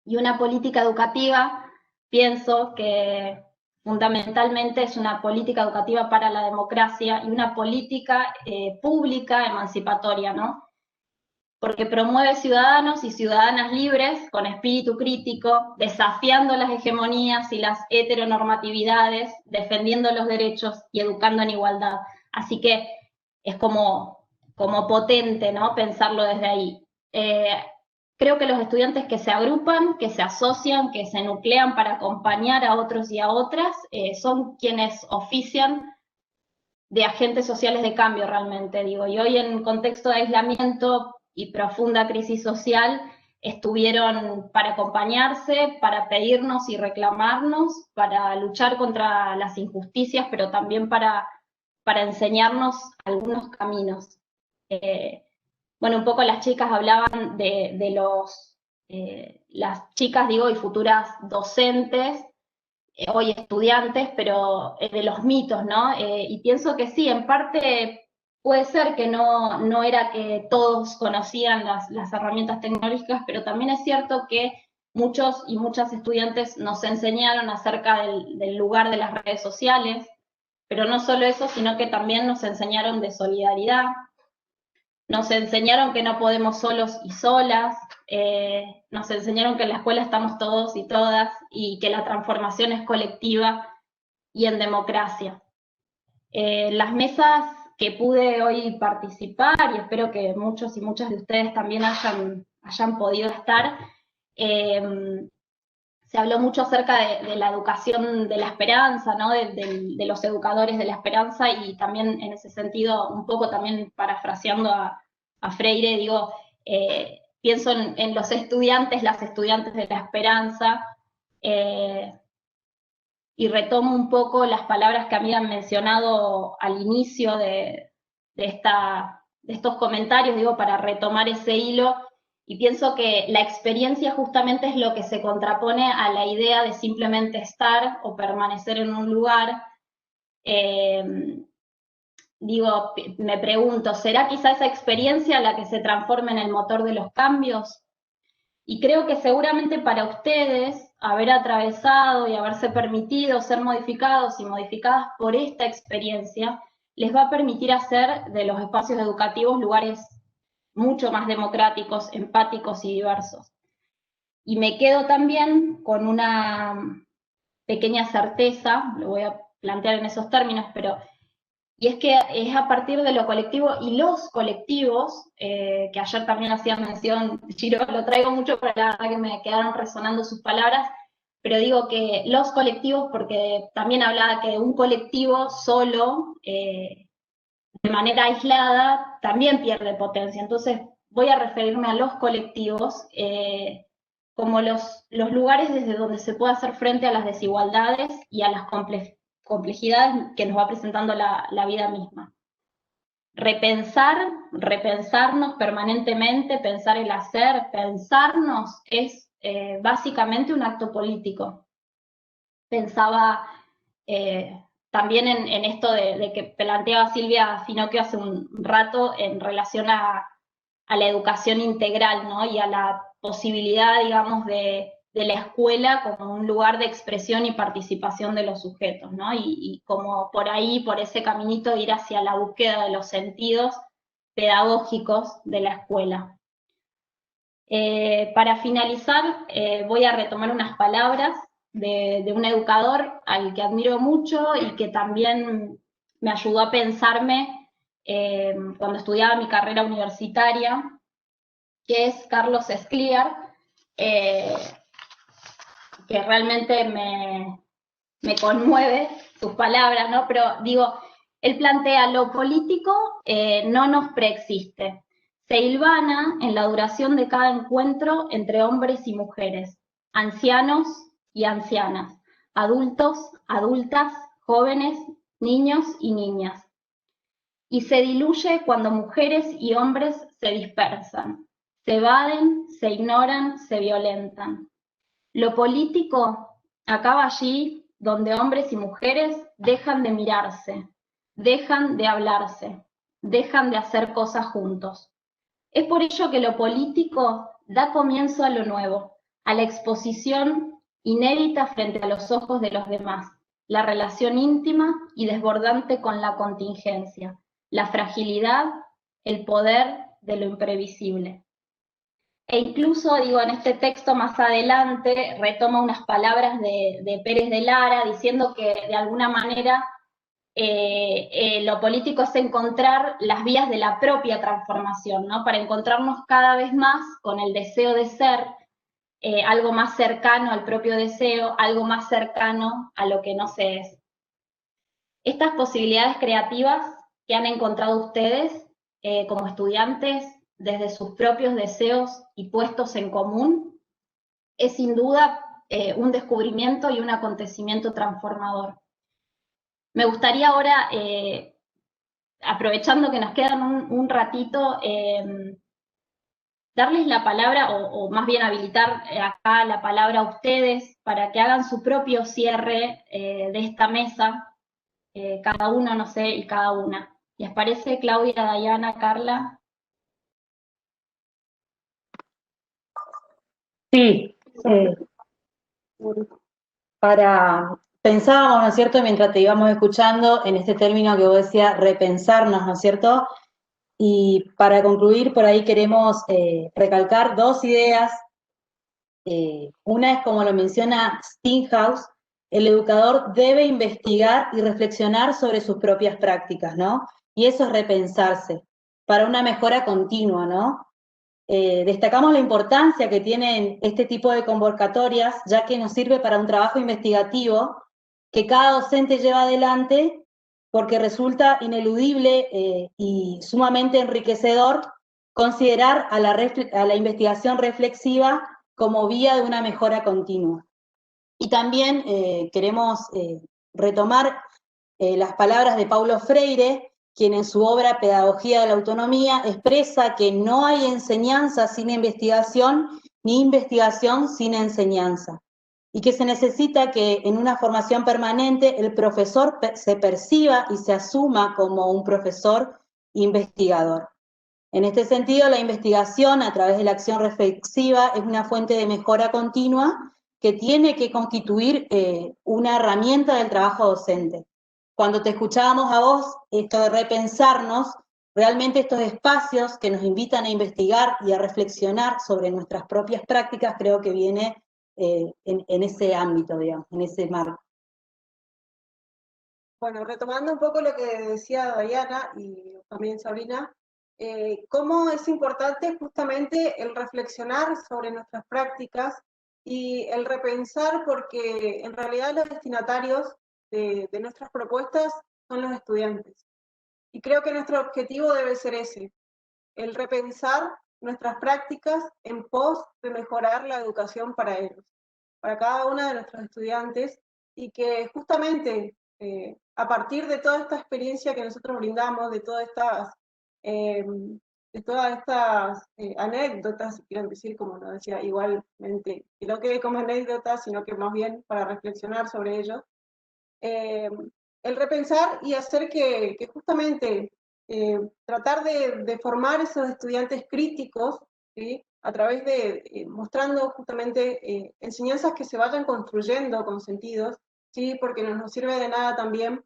Y una política educativa, pienso que fundamentalmente es una política educativa para la democracia y una política pública emancipatoria, ¿no? Porque promueve ciudadanos y ciudadanas libres, con espíritu crítico, desafiando las hegemonías y las heteronormatividades, defendiendo los derechos y educando en igualdad. Así que es como potente, ¿no?, pensarlo desde ahí. Creo que los estudiantes que se agrupan, que se asocian, que se nuclean para acompañar a otros y a otras, son quienes ofician de agentes sociales de cambio realmente, digo. Y hoy en contexto de aislamiento y profunda crisis social, estuvieron para acompañarse, para pedirnos y reclamarnos, para luchar contra las injusticias, pero también para enseñarnos algunos caminos. Bueno, un poco las chicas hablaban de las chicas, digo, y futuras docentes, hoy estudiantes, pero de los mitos, ¿no? Y pienso que sí, en parte puede ser que no era que todos conocían las herramientas tecnológicas, pero también es cierto que muchos y muchas estudiantes nos enseñaron acerca del lugar de las redes sociales, pero no solo eso, sino que también nos enseñaron de solidaridad, nos enseñaron que no podemos solos y solas, nos enseñaron que en la escuela estamos todos y todas y que la transformación es colectiva y en democracia. Las mesas que pude hoy participar, y espero que muchos y muchas de ustedes también hayan podido estar, se habló mucho acerca de la educación de la esperanza, ¿no?, de los educadores de la esperanza, y también en ese sentido, un poco también parafraseando a Freire, digo, pienso en los estudiantes, las estudiantes de la esperanza, y retomo un poco las palabras que habían mencionado al inicio de estos comentarios, digo, para retomar ese hilo. Y pienso que la experiencia justamente es lo que se contrapone a la idea de simplemente estar o permanecer en un lugar. Digo, me pregunto, ¿será quizá esa experiencia la que se transforma en el motor de los cambios? Y creo que seguramente para ustedes, haber atravesado y haberse permitido ser modificados y modificadas por esta experiencia, les va a permitir hacer de los espacios educativos lugares mucho más democráticos, empáticos y diversos. Y me quedo también con una pequeña certeza, lo voy a plantear en esos términos, pero, y es que es a partir de lo colectivo y los colectivos, que ayer también hacía mención, Chiro, lo traigo mucho, pero la verdad que me quedaron resonando sus palabras, pero digo que los colectivos, porque también hablaba que un colectivo solo, de manera aislada, también pierde potencia. Entonces voy a referirme a los colectivos como los lugares desde donde se puede hacer frente a las desigualdades y a las complejidades que nos va presentando la vida misma. Repensarnos permanentemente, pensar el hacer, pensarnos es básicamente un acto político. Pensaba también en esto de que planteaba Silvia Finocchio hace un rato en relación a la educación integral, ¿no?, y a la posibilidad, digamos, de la escuela como un lugar de expresión y participación de los sujetos, ¿no? Y como por ahí, por ese caminito, ir hacia la búsqueda de los sentidos pedagógicos de la escuela. Para finalizar, voy a retomar unas palabras de un educador al que admiro mucho y que también me ayudó a pensarme cuando estudiaba mi carrera universitaria, que es Carlos Escliar, que realmente me conmueve sus palabras, ¿no? Pero digo, él plantea: lo político no nos preexiste. Se hilvana en la duración de cada encuentro entre hombres y mujeres, ancianos y ancianas, adultos, adultas, jóvenes, niños y niñas. y se diluye cuando mujeres y hombres se dispersan, se evaden, se ignoran, se violentan. Lo político acaba allí donde hombres y mujeres dejan de mirarse, dejan de hablarse, dejan de hacer cosas juntos. Es por ello que lo político da comienzo a lo nuevo, a la exposición inédita frente a los ojos de los demás, la relación íntima y desbordante con la contingencia, la fragilidad, el poder de lo imprevisible. E incluso, digo, en este texto más adelante retoma unas palabras de Pérez de Lara diciendo que de alguna manera lo político es encontrar las vías de la propia transformación, ¿no? Para encontrarnos cada vez más con el deseo de ser algo más cercano al propio deseo, algo más cercano a lo que no se es. Estas posibilidades creativas que han encontrado ustedes como estudiantes desde sus propios deseos y puestos en común, es sin duda un descubrimiento y un acontecimiento transformador. Me gustaría ahora, aprovechando que nos quedan un ratito, darles la palabra, o más bien habilitar acá la palabra a ustedes para que hagan su propio cierre de esta mesa, cada uno, no sé, y cada una. ¿Les parece, Claudia, Dayana, Carla? Sí, pensábamos, ¿no es cierto?, mientras te íbamos escuchando, en este término que vos decías, repensarnos, ¿no es cierto? Y para concluir, por ahí queremos recalcar dos ideas. Una es, como lo menciona Steenhuis, el educador debe investigar y reflexionar sobre sus propias prácticas, ¿no? Y eso es repensarse, para una mejora continua, ¿no? Destacamos la importancia que tienen este tipo de convocatorias, ya que nos sirve para un trabajo investigativo que cada docente lleva adelante, porque resulta ineludible y sumamente enriquecedor considerar a la investigación reflexiva como vía de una mejora continua. Y también queremos retomar las palabras de Paulo Freire, quien en su obra Pedagogía de la Autonomía expresa que no hay enseñanza sin investigación, ni investigación sin enseñanza, y que se necesita que en una formación permanente el profesor se perciba y se asuma como un profesor investigador. En este sentido, la investigación a través de la acción reflexiva es una fuente de mejora continua que tiene que constituir una herramienta del trabajo docente. Cuando te escuchábamos a vos, esto de repensarnos, realmente estos espacios que nos invitan a investigar y a reflexionar sobre nuestras propias prácticas, creo que viene en ese ámbito, digamos, en ese marco. Bueno, retomando un poco lo que decía Dayana y también Sabrina, cómo es importante justamente el reflexionar sobre nuestras prácticas y el repensar, porque en realidad los destinatarios de nuestras propuestas son los estudiantes. Y creo que nuestro objetivo debe ser ese, el repensar nuestras prácticas en pos de mejorar la educación para ellos, para cada uno de nuestros estudiantes, y que justamente a partir de toda esta experiencia que nosotros brindamos, de todas estas anécdotas, quiero decir, como lo decía, igualmente, que no quede como anécdotas, sino que más bien para reflexionar sobre ello, el repensar y hacer que justamente tratar de formar esos estudiantes críticos, ¿sí?, a través de mostrando justamente enseñanzas que se vayan construyendo con sentidos, ¿sí?, porque no nos sirve de nada también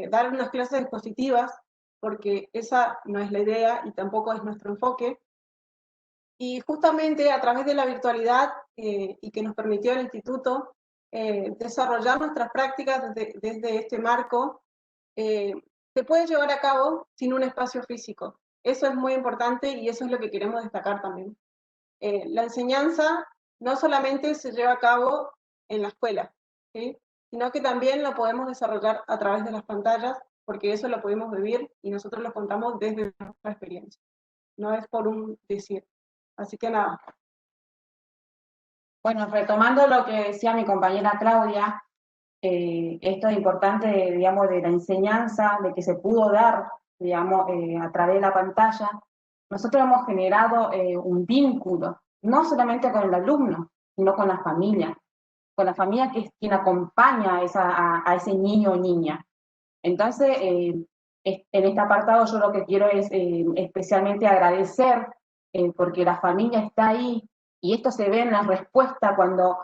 dar unas clases expositivas, porque esa no es la idea y tampoco es nuestro enfoque. Y justamente a través de la virtualidad y que nos permitió el instituto desarrollar nuestras prácticas desde este marco, se puede llevar a cabo sin un espacio físico. Eso es muy importante y eso es lo que queremos destacar también. La enseñanza no solamente se lleva a cabo en la escuela, ¿sí?, sino que también lo podemos desarrollar a través de las pantallas, porque eso lo podemos vivir y nosotros lo contamos desde nuestra experiencia. No es por un decir. Así que nada. Bueno, retomando lo que decía mi compañera Claudia, esto es importante, digamos, de la enseñanza, de que se pudo dar digamos, a través de la pantalla, nosotros hemos generado un vínculo, no solamente con el alumno, sino con la familia que es quien acompaña a ese niño o niña. Entonces, en este apartado yo lo que quiero es especialmente agradecer, porque la familia está ahí, y esto se ve en la respuesta cuando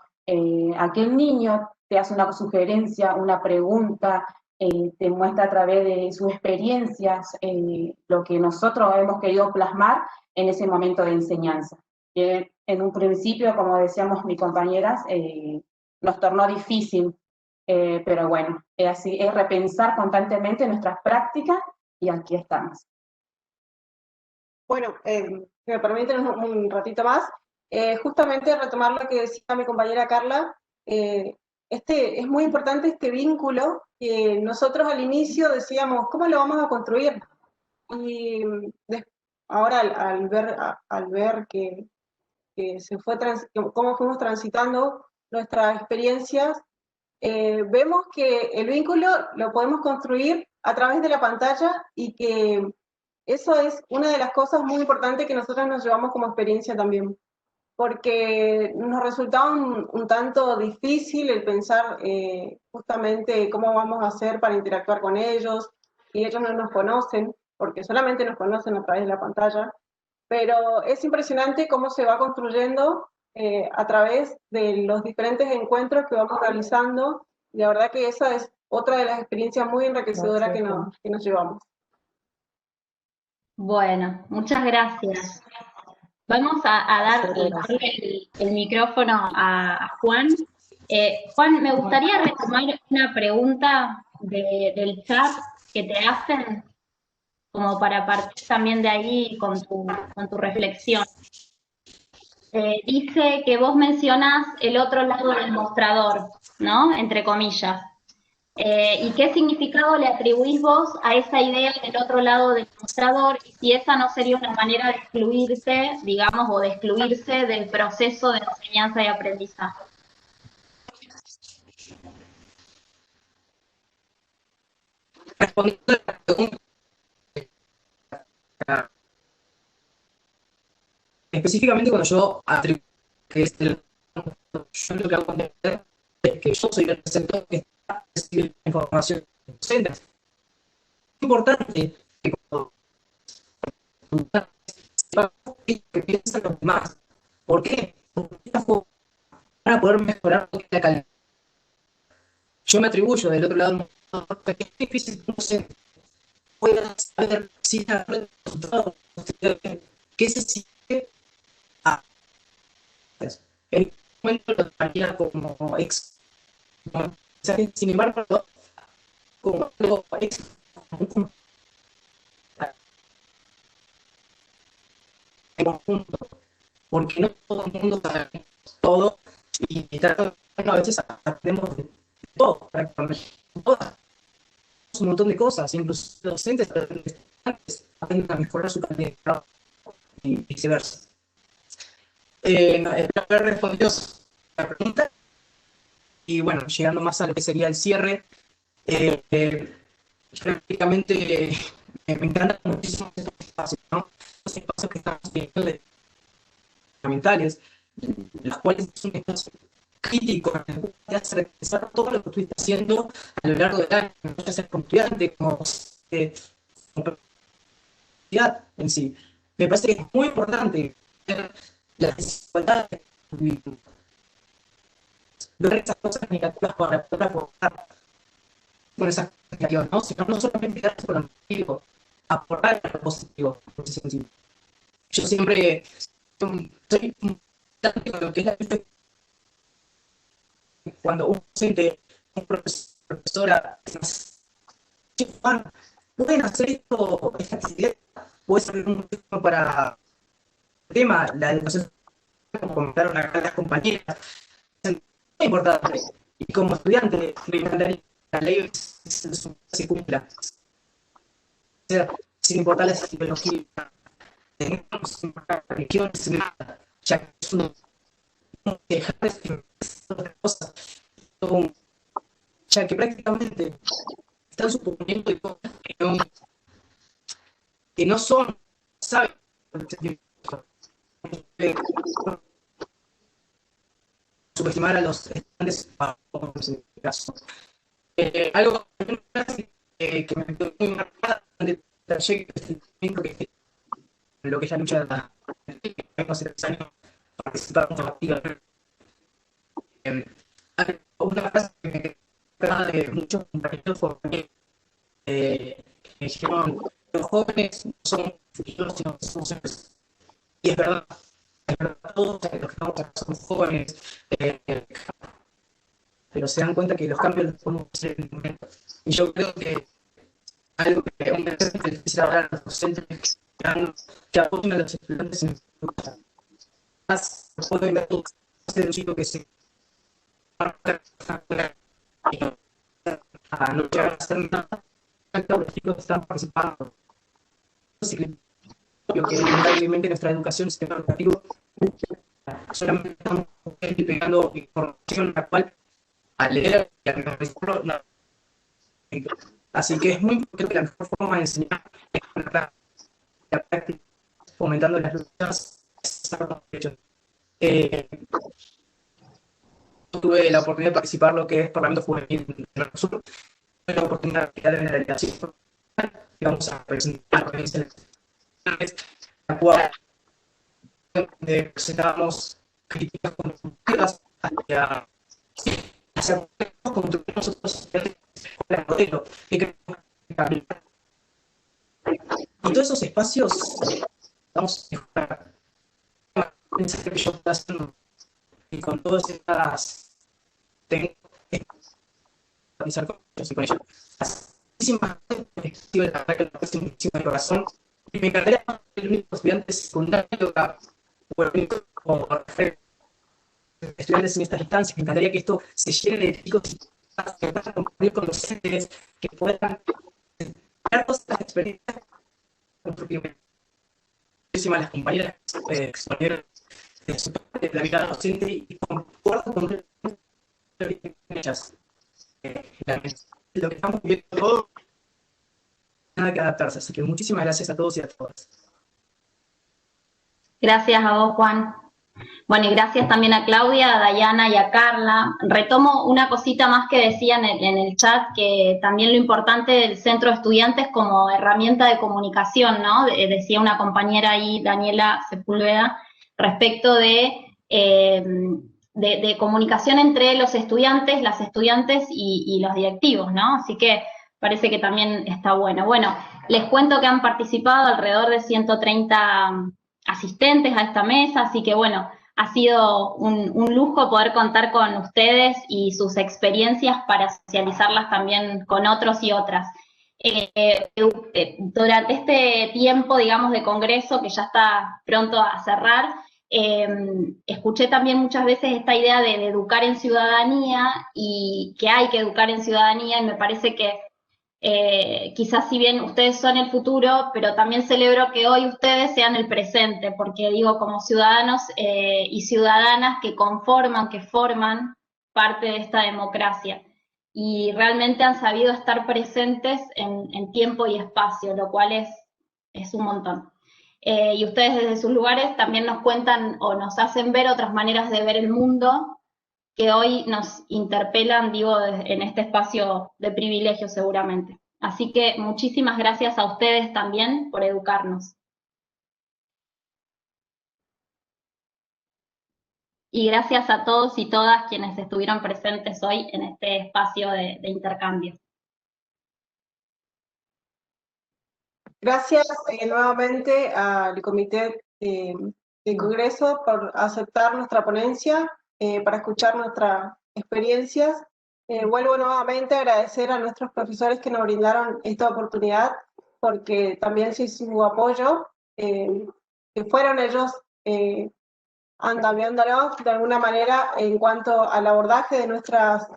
aquel niño te hace una sugerencia, una pregunta, te muestra a través de sus experiencias lo que nosotros hemos querido plasmar en ese momento de enseñanza. En un principio, como decíamos mis compañeras, nos tornó difícil, pero bueno, es así, es repensar constantemente nuestras prácticas y aquí estamos. Bueno, si me permiten un ratito más, justamente retomar lo que decía mi compañera Carla, es muy importante este vínculo que nosotros al inicio decíamos, ¿cómo lo vamos a construir? Y ahora al ver que se fue cómo fuimos transitando nuestras experiencias, vemos que el vínculo lo podemos construir a través de la pantalla y que eso es una de las cosas muy importantes que nosotros nos llevamos como experiencia también, porque nos resultaba un tanto difícil el pensar justamente cómo vamos a hacer para interactuar con ellos, y ellos no nos conocen, porque solamente nos conocen a través de la pantalla, pero es impresionante cómo se va construyendo a través de los diferentes encuentros que vamos realizando, y la verdad que esa es otra de las experiencias muy enriquecedoras que nos llevamos. Bueno, muchas gracias. Vamos a darle el micrófono a Juan. Juan, me gustaría retomar una pregunta del chat que te hacen, como para partir también de ahí con tu reflexión. Dice que vos mencionás el otro lado del mostrador, ¿no? Entre comillas. ¿Y qué significado le atribuís vos a esa idea del otro lado del mostrador? Y si esa no sería una manera de excluirte, digamos, o de excluirse del proceso de enseñanza y aprendizaje. Respondiendo a la pregunta, específicamente cuando yo atribuyo que es yo lo que hago entender es que yo soy el receptor que está recibiendo la información docente. Es importante que cuando que piensan los demás. ¿Por qué? Porque para poder mejorar la calidad. Yo me atribuyo del otro lado porque es difícil que un docente pueda saber si está resultado que se sigue a en el momento lo tomaría como ex. Sin embargo, como algo ex en conjunto, porque no todo el mundo sabe todo y a veces aprendemos de todo, prácticamente todas, un montón de cosas, incluso los docentes aprenden a mejorar su calidad de trabajo y viceversa. Espero haber respondido la pregunta y bueno, llegando más a lo que sería el cierre, prácticamente me encantan muchísimo estos espacios, ¿no? Los espacios que estamos viendo fundamentales, los cuales es un espacio crítico que hace repensar todo lo que estuviste haciendo a lo largo del año, no ya ser como estudiante, como sociedad en sí. Me parece que es muy importante ver las desigualdades, ver esas cosas negativas para poder aportar con esas cosas negativas, ¿no? Sino no solamente quedarse con lo negativo, aportar a lo positivo, en ese sentido. Yo siempre soy con lo que es la cuando un docente, un profesora, Juan, ¿pueden hacer esto, esta actividad? ¿Puede ser un tema para el tema, la educación, como comentaron acá las compañeras? Es muy importante. Y como estudiante, me encantaría que la ley se cumpla. O sea, sin importar la ideología, tenemos religiones, ya que es uno que dejar de otras cosas, ya que prácticamente están suponiendo que no que no son, saben, subestimar a los estudiantes en este caso. Algo que me quedó muy marcado durante el trayecto, que lo que es la lucha de los 3 años participamos activamente. Una frase que me quedó de muchos compañeros fue que me dijeron: los jóvenes no somos futuros, sino que somos héroes. Y es verdad, todos los que estamos acá somos jóvenes, pero se dan cuenta que los cambios los podemos hacer en el momento. Y yo creo que algo que un mensaje que les quisiera hablar a los docentes que apoyen a los estudiantes en el futuro. Más pueden ver todo este chico que se a no llegar a hacer nada, los chicos están participando. Lo que lamentablemente nuestra educación, el sistema educativo, solamente estamos pegando información la cual al leer y al memorizarlo no. Así que es muy importante que la mejor forma de enseñar es con la práctica, fomentando las luchas. Tuve la oportunidad de participar en lo que es Parlamento Juvenil de Mercosur. Tuve la oportunidad de dar la delegación que vamos a presentar la cual presentábamos críticas constructivas hacia construir nosotros el modelo que queremos cambiar. Y todos esos espacios vamos a mejorar. Pensar que yo estoy haciendo y con todas estas tengo que realizar con ellos y con ellos. Muchísimas gracias, la verdad que lo aprecio muchísimo de corazón. Y me encantaría que el único estudiante secundario o el único estudiantes en estas instancias, me encantaría que esto se llene de chicos que puedan compartir con docentes, que puedan dar todas estas experiencias con propio. Muchísimas las compañeras exponieron de la vida docente y concuerdo con ellas. Lo que estamos viendo todo, nada que adaptarse. Así que muchísimas gracias a todos y a todas. Gracias a vos, Juan. Bueno, y gracias también a Claudia, a Dayana y a Carla. Retomo una cosita más que decían en el chat, que también lo importante del centro de estudiantes como herramienta de comunicación, ¿no? Decía una compañera ahí, Daniela Sepúlveda, respecto de comunicación entre los estudiantes, las estudiantes y los directivos, ¿no? Así que parece que también está bueno. Bueno, les cuento que han participado alrededor de 130 asistentes a esta mesa, así que bueno, ha sido un lujo poder contar con ustedes y sus experiencias para socializarlas también con otros y otras. Durante este tiempo, digamos, de congreso, que ya está pronto a cerrar, escuché también muchas veces esta idea de educar en ciudadanía y que hay que educar en ciudadanía, y me parece que quizás si bien ustedes son el futuro, pero también celebro que hoy ustedes sean el presente, porque digo, como ciudadanos y ciudadanas que conforman, que forman parte de esta democracia, y realmente han sabido estar presentes en tiempo y espacio, lo cual es un montón. Y ustedes desde sus lugares también nos cuentan o nos hacen ver otras maneras de ver el mundo que hoy nos interpelan, digo, en este espacio de privilegio seguramente. Así que muchísimas gracias a ustedes también por educarnos. Y gracias a todos y todas quienes estuvieron presentes hoy en este espacio de intercambio. Gracias nuevamente al Comité del Congreso por aceptar nuestra ponencia, para escuchar nuestras experiencias. Vuelvo nuevamente a agradecer a nuestros profesores que nos brindaron esta oportunidad, porque también sin su apoyo, que fueron ellos andamiándonos de alguna manera en cuanto al abordaje de nuestras,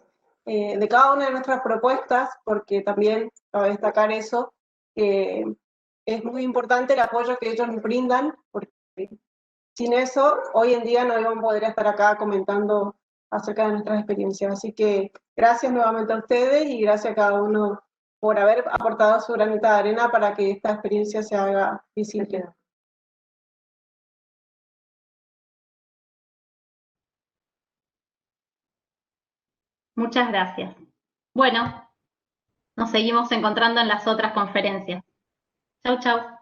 de cada una de nuestras propuestas, porque también cabe destacar eso, es muy importante el apoyo que ellos nos brindan, porque sin eso, hoy en día no íbamos a poder estar acá comentando acerca de nuestras experiencias. Así que gracias nuevamente a ustedes y gracias a cada uno por haber aportado su granito de arena para que esta experiencia se haga visible. Muchas gracias. Bueno, nos seguimos encontrando en las otras conferencias. Chau, chau.